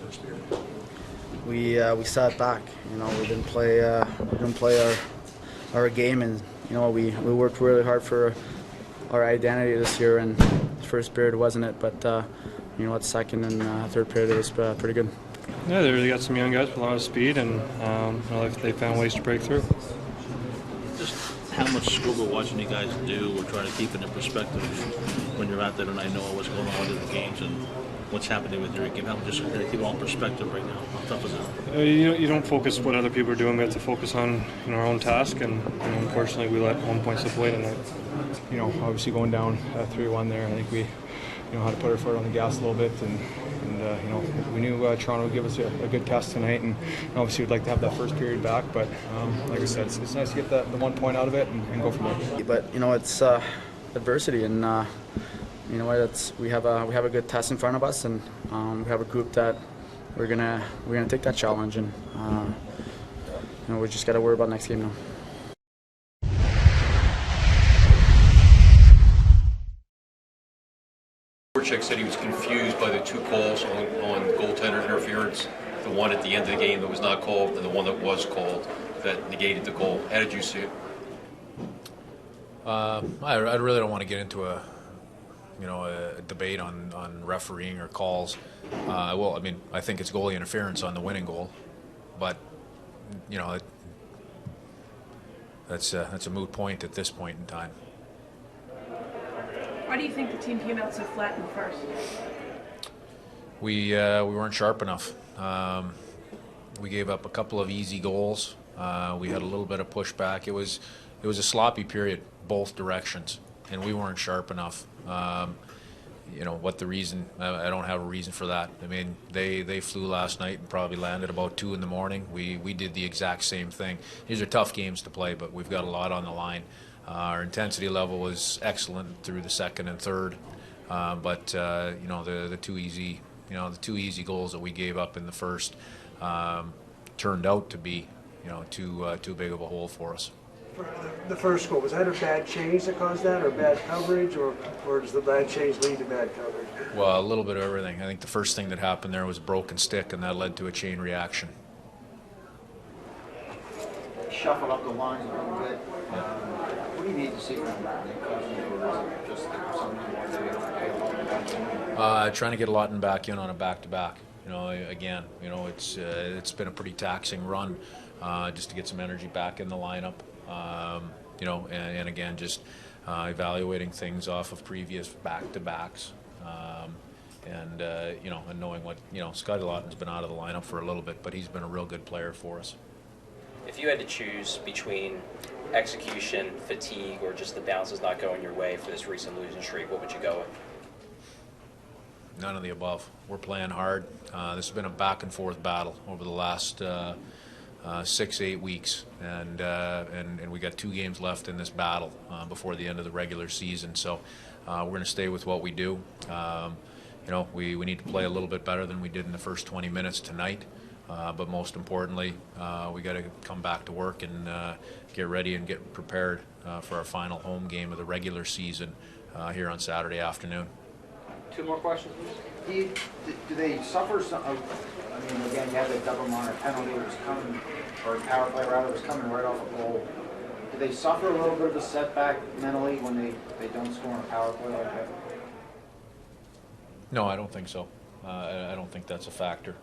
first period? We sat back. We didn't play our game, and we worked really hard for our identity this year. And the first period wasn't it, but second and third period it was pretty good. Yeah, they really got some young guys with a lot of speed, and they found ways to break through. Just how much scuba watching you guys do, or trying to keep it in perspective when you're out there tonight, knowing what's going on in the games and what's happening with your game. How just keep it all in perspective right now. How tough is it? You don't focus what other people are doing. We have to focus on our own task, and unfortunately we let 1 point slip away tonight. Obviously going down 3-1 there, I think we had to put our foot on the gas a little bit, and we knew Toronto would give us a good test tonight, and obviously we'd like to have that first period back, but like I said, it's nice to get the 1 point out of it and go from there. But it's adversity, and we have a good test in front of us, and we have a group that we're gonna take that challenge, and we just got to worry about next game now. Voracek said he was confused by the two calls on goaltender interference, the one at the end of the game that was not called and the one that was called that negated the goal. How did you see it? I really don't want to get into a debate on refereeing or calls. I think it's goalie interference on the winning goal, but that's a moot point at this point in time. Why do you think the team came out so flat in the first? We weren't sharp enough. We gave up a couple of easy goals. We had a little bit of pushback. It was a sloppy period, both directions, and we weren't sharp enough. What the reason? I don't have a reason for that. I mean, they flew last night and probably landed about 2 in the morning. We did the exact same thing. These are tough games to play, but we've got a lot on the line. Our intensity level was excellent through the second and third, but the two easy goals that we gave up in the first turned out to be too big of a hole for us. The first goal, was that a bad change that caused that, or bad coverage, or does the bad change lead to bad coverage? Well, a little bit of everything. I think the first thing that happened there was a broken stick, and that led to a chain reaction. Shuffle up the lines a little bit. What do you need to see from Nick Cousins, or is it just something more trying to get Lawton back in on a back-to-back. Again, it's been a pretty taxing run just to get some energy back in the lineup. And again, just evaluating things off of previous back-to-backs, and knowing what Scotty Lawton's been out of the lineup for a little bit, but he's been a real good player for us. If you had to choose between execution, fatigue, or just the bounces not going your way for this recent losing streak, what would you go with? None of the above. We're playing hard. This has been a back-and-forth battle over the last 6-8 weeks, and we got 2 games left in this battle before the end of the regular season. So we're going to stay with what we do. We need to play a little bit better than we did in the first 20 minutes tonight. But most importantly, we got to come back to work and get ready and get prepared for our final home game of the regular season here on Saturday afternoon. 2 more questions, please. Do they suffer some? Again, you had the double minor penalty that was coming, or power play rather, was coming right off a goal. Do they suffer a little bit of a setback mentally when they don't score on a power play like that? No, I don't think so. I don't think that's a factor.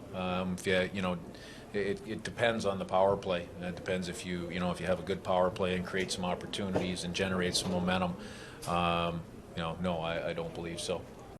It depends on the power play. It depends if you have a good power play and create some opportunities and generate some momentum. No, I don't believe so.